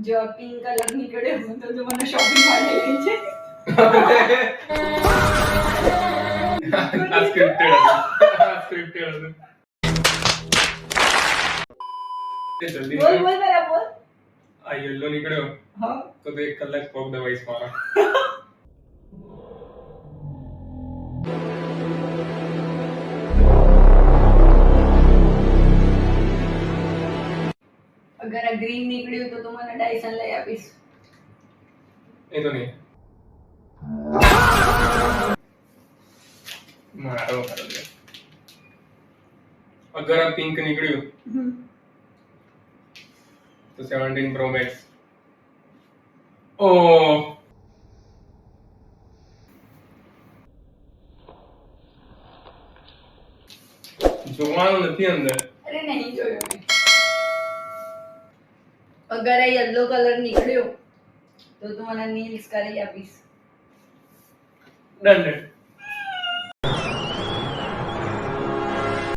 જો pink colour નીકળ્યો તો તું મને શોપિંગ માટે લઈ છે. આ સ્ક્રિપ્ટેડ હતું. તે જલ્દી બોલ બોલ પેલા બોલ. આ યલો નીકળ્યો હા તો 1 કલાક પગ દબાઈશ મારા. અગર આ ગ્રીન નીકળ્યું તો તું મને ડાયસન લઈ આપીશ. એ તો નહીં. મારો લે. અગર આ પિંક નીકળ્યું તો 17 Pro Max. ઓ જોવાનું નથી અંદર. અરે નહીં જોયો મેં. અગર આ યલો કલર નીકળ્યો તો તું મને નીલ્સ કરી આપીશ. ડન.